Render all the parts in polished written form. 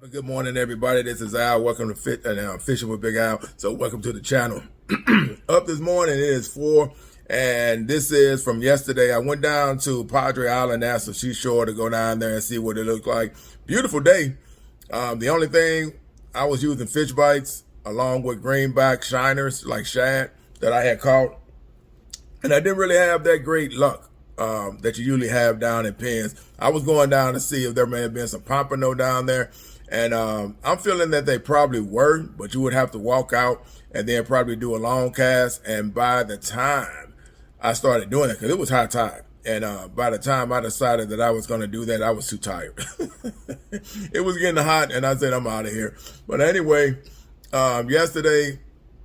Good morning, everybody. This is Al. Welcome to Fishing with Big Al. So welcome to the channel. Up this morning, it is 4, and this is from yesterday. I went down to Padre Island, Nassau Seashore, to go down there and see what it looked like. Beautiful day. The only thing, I was using fish bites along with greenback shiners like shad that I had caught, and I didn't really have that great luck that you usually have down in P.I.N.S. I was going down to see if there may have been some pompano down there. And I'm feeling that they probably were, but you would have to walk out and then probably do a long cast. And by the time I started doing it, because it was high tide, and by the time I decided that I was going to do that, I was too tired. It was getting hot, and I said, I'm out of here. But anyway, yesterday,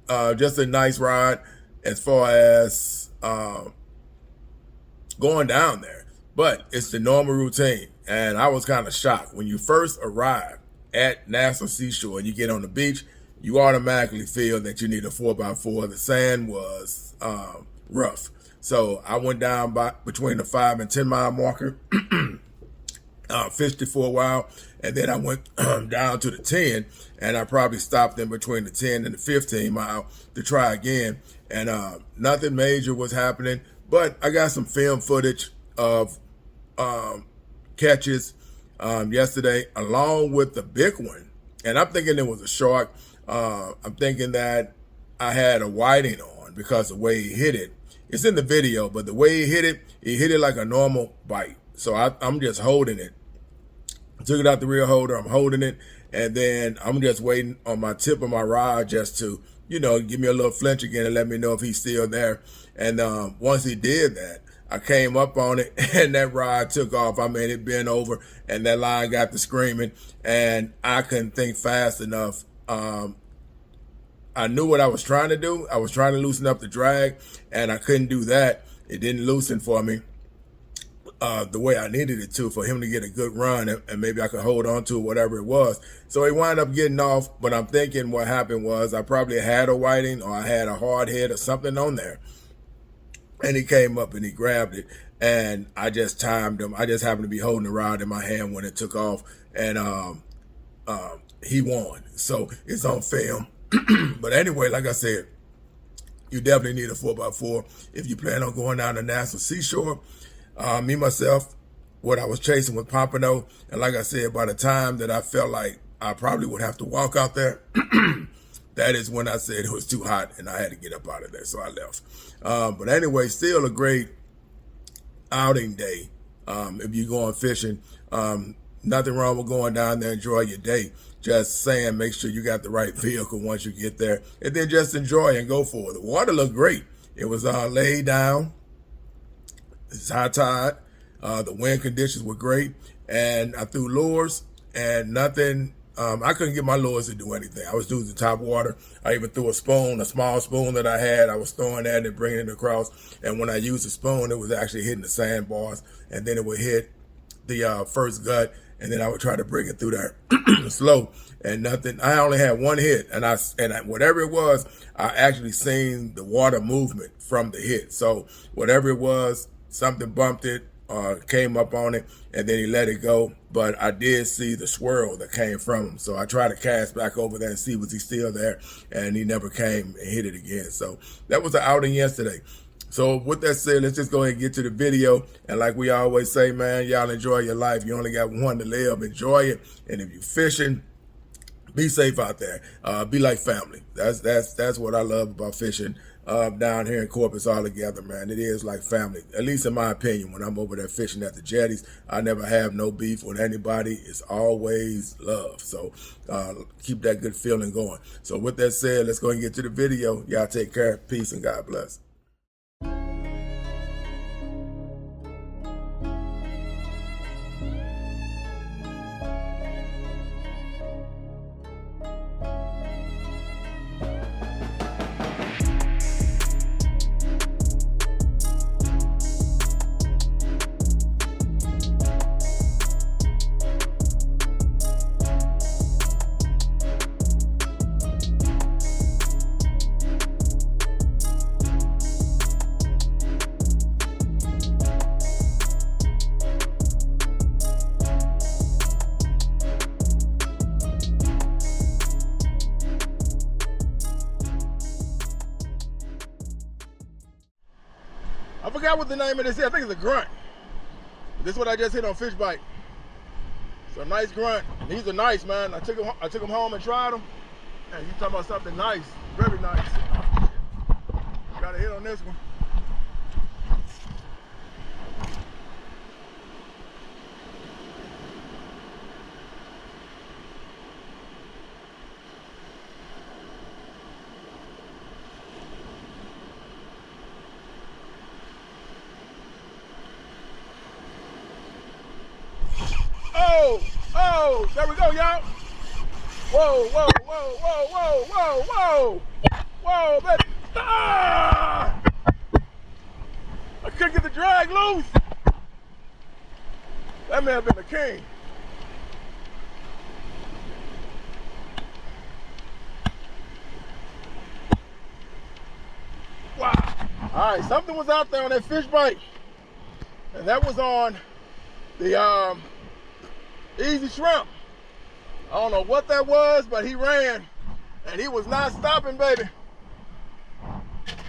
just a nice ride as far as going down there. But it's the normal routine, and I was kind of shocked. When you first arrive at Nassau Seashore and you get on the beach, you automatically feel that you need a 4x4. The sand was rough. So I went down between the 5 and 10 mile marker, fished it for a while, and then I went down to the 10, and I probably stopped in between the 10 and the 15 mile to try again. And nothing major was happening, but I got some film footage of catches yesterday, along with the big one, and I'm thinking it was a shark. I'm thinking that I had a whiting on because the way he hit it, it's in the video, but the way he hit it like a normal bite. So I'm just holding it. I took it out the reel holder, I'm holding it, and then I'm just waiting on my tip of my rod just to, give me a little flinch again and let me know if he's still there. And once he did that, I came up on it, and that rod took off. I mean, it bent over, and that line got to screaming, and I couldn't think fast enough. I knew what I was trying to do. I was trying to loosen up the drag, and I couldn't do that. It didn't loosen for me the way I needed it to, for him to get a good run, and maybe I could hold on to whatever it was. So he wound up getting off, but I'm thinking what happened was I probably had a whiting, or I had a hard head or something on there. And he came up and he grabbed it, and I just timed him. I just happened to be holding the rod in my hand when it took off, and he won. So it's on film. But anyway, like I said, you definitely need a 4x4 if you plan on going down to Nassau Seashore. Me, myself, what I was chasing was pompano, and like I said, by the time that I felt like I probably would have to walk out there, that is when I said it was too hot and I had to get up out of there, so I left. But anyway, still a great outing day. If you're going fishing, nothing wrong with going down there, enjoy your day. Just saying, make sure you got the right vehicle once you get there, and then just enjoy and go for it. The water looked great. It was laid down. It's high tide. The wind conditions were great, and I threw lures, and nothing. I couldn't get my lures to do anything. I was using top water. I even threw a small spoon that I had. I was throwing that and bringing it across. And when I used the spoon, it was actually hitting the sandbars. And then it would hit the first gut. And then I would try to bring it through there slow. And nothing. I only had one hit. And whatever it was, I actually seen the water movement from the hit. So whatever it was, something bumped it, came up on it, and then he let it go. But I did see the swirl that came from him, so I tried to cast back over there and see was he still there, and he never came and hit it again. So that was the outing yesterday. So with that said, let's just go ahead and get to the video. And like we always say, man, y'all enjoy your life. You only got one to live. Enjoy it. And if you're fishing, be safe out there. Be like family. That's what I love about fishing down here in Corpus all together, man. It is like family, at least in my opinion. When I'm over there fishing at the jetties, I never have no beef with anybody. It's always love. So keep that good feeling going. So with that said, let's go and get to the video. Y'all take care. Peace and God bless. forgot what the name of this is. I think it's a grunt. This is what I just hit on fish bite. So a nice grunt. And these are nice, man. I took them home and tried them. And you talking about something nice, very nice. Got a hit on this one. Oh, there we go, y'all. Whoa, whoa, whoa, whoa, whoa, whoa, whoa. Whoa, baby. Ah! I couldn't get the drag loose. That may have been the king. Wow. All right, something was out there on that fish bite. And that was on the easy shrimp. I don't know what that was, but he ran and he was not stopping, baby.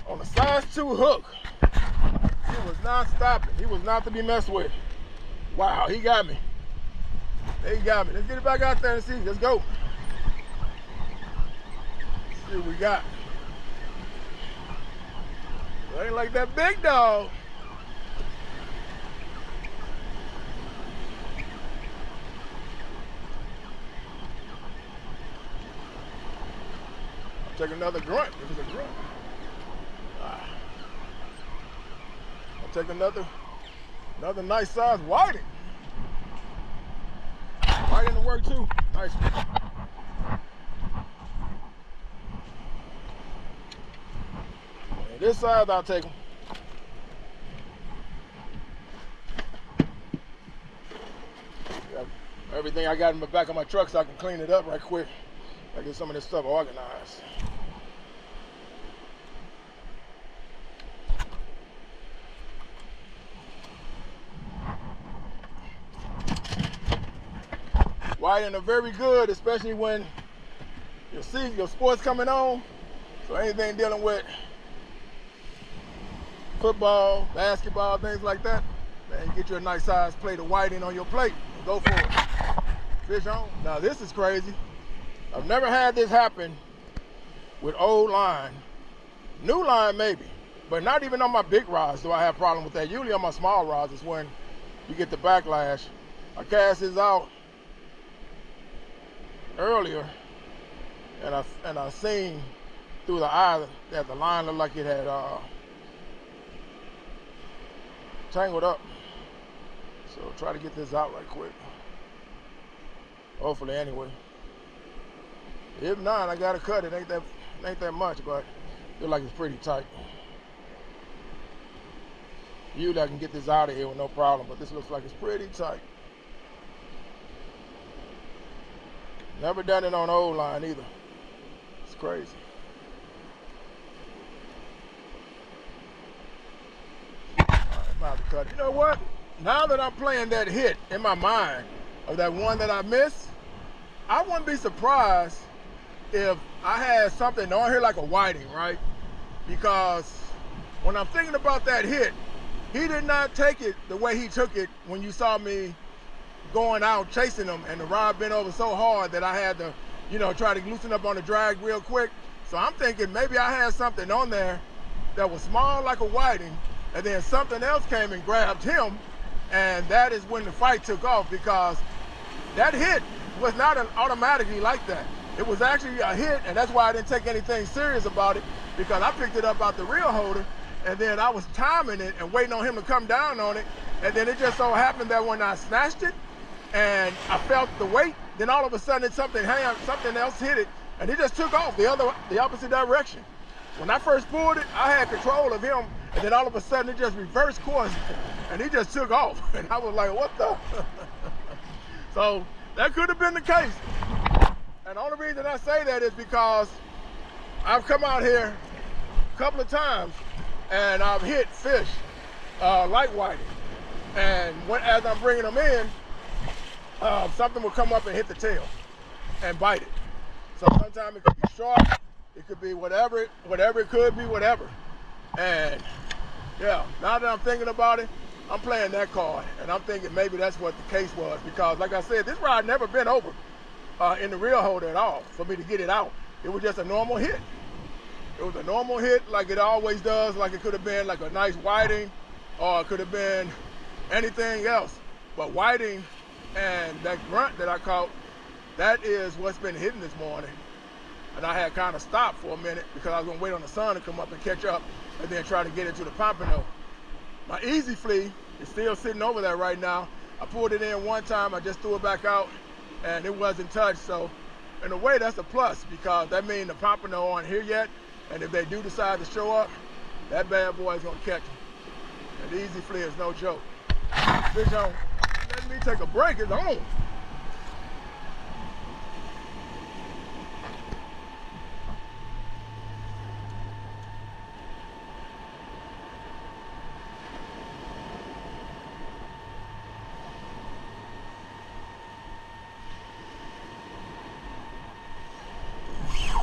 On a size 2 hook. He was not stopping. He was not to be messed with. Wow, he got me. He got me. Let's get it back out there and see. Let's go. Let's see what we got. It ain't like that big dog. Take another grunt. It was a grunt. I'll take another nice size whiting. Whiting to work too. Nice. And this side I'll take them. Everything I got in the back of my truck so I can clean it up right quick. I get some of this stuff organized. Whiting are very good, especially when your sports coming on. So anything dealing with football, basketball, things like that, man, get you a nice size plate of whiting on your plate and go for it. Fish on. Now this is crazy. I've never had this happen with old line. New line maybe, but not even on my big rods do I have a problem with that. Usually on my small rods is when you get the backlash. I cast this out earlier and I seen through the eye that the line looked like it had tangled up. So try to get this out right quick. Hopefully anyway. If not, I gotta cut it. Ain't that much, but I feel like it's pretty tight. Usually I can get this out of here with no problem, but this looks like it's pretty tight. Never done it on old line either. It's crazy. All right, I'm about to cut it. You know what? Now that I'm playing that hit in my mind of that one that I missed, I wouldn't be surprised if I had something on here like a whiting, right? Because when I'm thinking about that hit, he did not take it the way he took it when you saw me going out chasing him and the rod bent over so hard that I had to, try to loosen up on the drag real quick. So I'm thinking maybe I had something on there that was small like a whiting, and then something else came and grabbed him, and that is when the fight took off, because that hit was not automatically like that. It was actually a hit, and that's why I didn't take anything serious about it, because I picked it up out the reel holder, and then I was timing it and waiting on him to come down on it, and then it just so happened that when I snatched it, and I felt the weight, then all of a sudden something else hit it, and it just took off the opposite direction. When I first pulled it, I had control of him, and then all of a sudden it just reversed course, and he just took off, and I was like, what the? So that could have been the case. And the only reason I say that is because I've come out here a couple of times and I've hit fish like whiting. And as I'm bringing them in, something will come up and hit the tail and bite it. So sometimes it could be sharp, it could be whatever it could be, whatever. And Yeah, now that I'm thinking about it, I'm playing that card, and I'm thinking maybe that's what the case was, because like I said, this rod never been over in the reel holder at all for me to get it out. It was just a normal hit. It was a normal hit like it always does, like it could have been like a nice whiting, or it could have been anything else. But whiting and that grunt that I caught, that is what's been hitting this morning. And I had kind of stopped for a minute because I was gonna wait on the sun to come up and catch up and then try to get into the pompano. My easy flea is still sitting over there right now. I pulled it in one time, I just threw it back out and it wasn't touched. So in a way that's a plus, because that means the pompano aren't here yet. And if they do decide to show up, that bad boy is gonna catch them. And the easy flea is no joke. Fish on, let me take a break, it's on.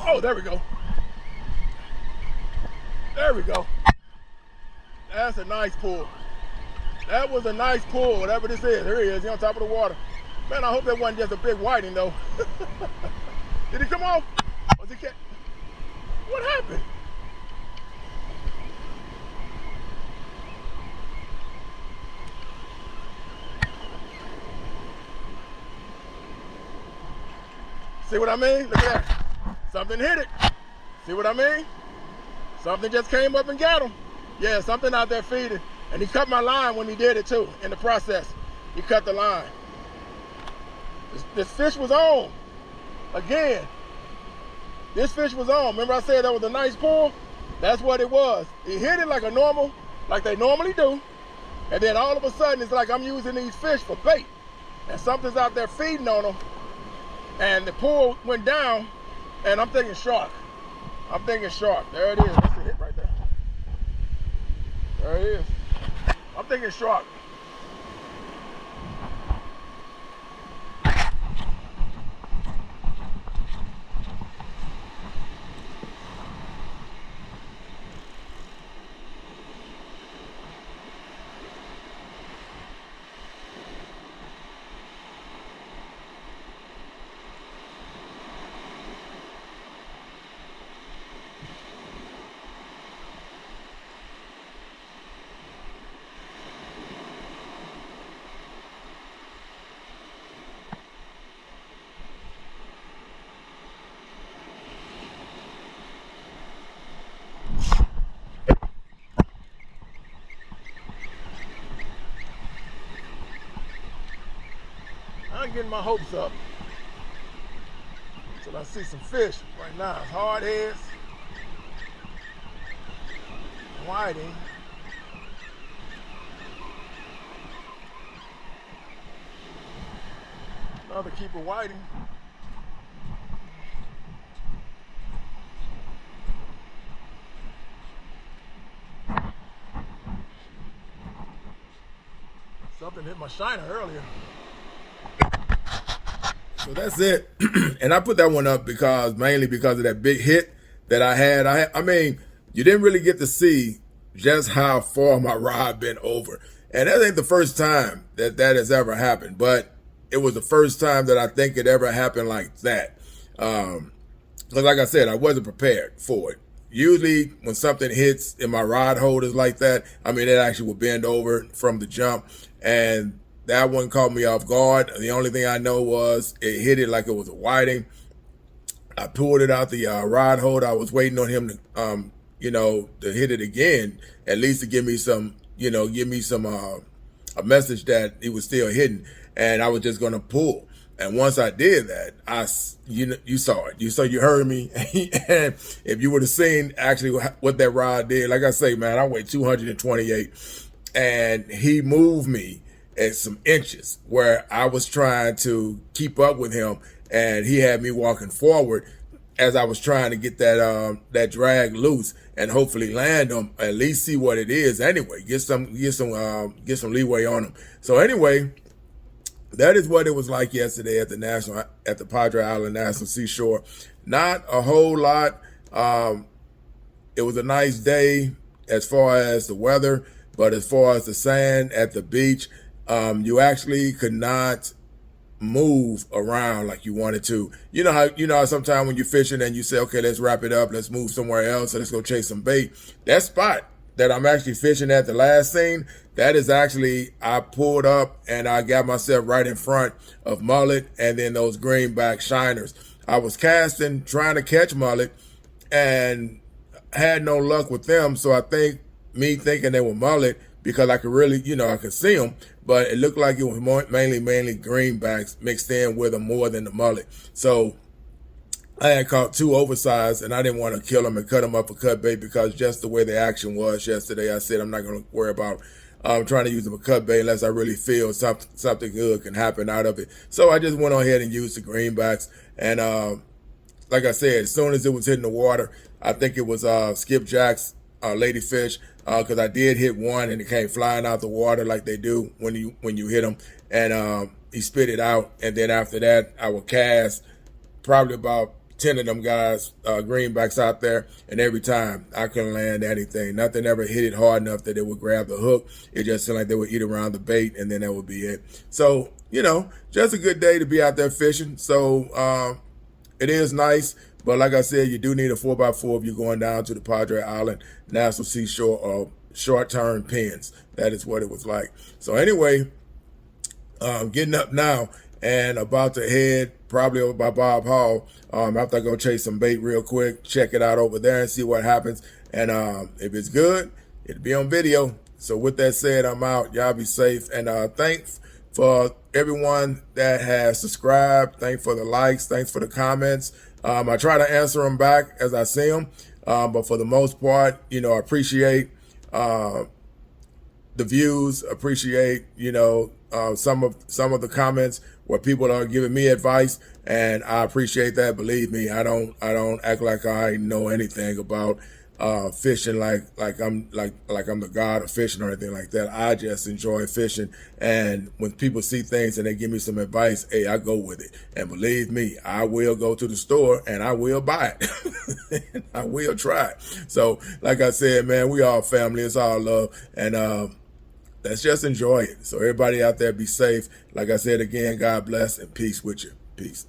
Oh, there we go. There we go. That's a nice pull. That was a nice pull, whatever this is. Here he is, he's on top of the water. Man, I hope that wasn't just a big whiting though. Did he come off? Was he catch? What happened? See what I mean? Look at that. Something hit it. See what I mean? Something just came up and got him. Yeah, something out there feeding. And he cut my line when he did it too, in the process. He cut the line. This fish was on. Again, this fish was on. Remember I said that was a nice pull? That's what it was. He hit it like like they normally do. And then all of a sudden, it's like I'm using these fish for bait. And something's out there feeding on them. And the pull went down, and I'm thinking shark. I'm thinking shark. There it is. That's the hit right there. There it is. I'm thinking shark. I'm getting my hopes up until I see some fish. Right now it's hard heads, whiting, another keeper whiting. Something hit my shiner earlier. So that's it. And I put that one up mainly because of that big hit that I had. I mean, you didn't really get to see just how far my rod bent over. And that ain't the first time that has ever happened, but it was the first time that I think it ever happened like that. Because like I said, I wasn't prepared for it. Usually when something hits in my rod holders like that, I mean, it actually will bend over from the jump. And that one caught me off guard. The only thing I know was it hit it like it was a whiting. I pulled it out the rod holder. I was waiting on him to, to hit it again, at least to give me some, a message that he was still hitting. And I was just going to pull. And once I did that, you saw it. You heard me. And if you would have seen actually what that rod did, like I say, man, I weigh 228, and he moved me at some inches where I was trying to keep up with him, and he had me walking forward as I was trying to get that drag loose and hopefully land him, at least see what it is anyway, get some leeway on him. So anyway, that is what it was like yesterday at the Padre Island National Seashore. Not a whole lot. It was a nice day. as far as the weather, but as far as the sand at the beach, you actually could not move around like you wanted to. You know how sometimes when you're fishing and you say, okay, let's wrap it up, let's move somewhere else, let's go chase some bait. That spot that I'm actually fishing at, the last scene, that is actually, I pulled up and I got myself right in front of mullet and then those greenback shiners. I was casting, trying to catch mullet, and had no luck with them. So I think me thinking they were mullet, because I could really, I could see them, but it looked like it was mainly greenbacks mixed in with them more than the mullet. So I had caught 2 oversized, and I didn't want to kill them and cut them up for cut bait, because just the way the action was yesterday, I said I'm not going to worry about trying to use them for cut bait unless I really feel something good can happen out of it. So I just went on ahead and used the greenbacks, and like I said, as soon as it was hitting the water, I think it was skipjack's ladyfish, because I did hit one and it came flying out the water like they do when you hit them, and he spit it out. And then after that, I would cast probably about 10 of them guys, greenbacks out there, and every time I couldn't land anything. Nothing ever hit it hard enough that it would grab the hook. It just seemed like they would eat around the bait, and then that would be it. So, just a good day to be out there fishing. So it is nice, but like I said, you do need a 4x4 if you're going down to the Padre Island National Seashore or short-term P.I.N.s. That is what it was like. So anyway, getting up now and about to head probably over by Bob Hall, after I go chase some bait real quick, check it out over there and see what happens. And if it's good, it'll be on video. So with that said, I'm out. Y'all be safe. And thanks for everyone that has subscribed. Thanks for the likes. Thanks for the comments. I try to answer them back as I see them. But for the most part, I appreciate the views, appreciate, some of the comments where people are giving me advice, and I appreciate that. Believe me, I don't act like I know anything about fishing, like I'm the god of fishing or anything like that. I just enjoy fishing, and when people see things and they give me some advice, hey, I go with it. And believe me, I will go to the store and I will buy it. I will try it. So like I said, man, we all family, it's all love, and let's just enjoy it. So everybody out there, be safe. Like I said again, God bless and peace with you. Peace.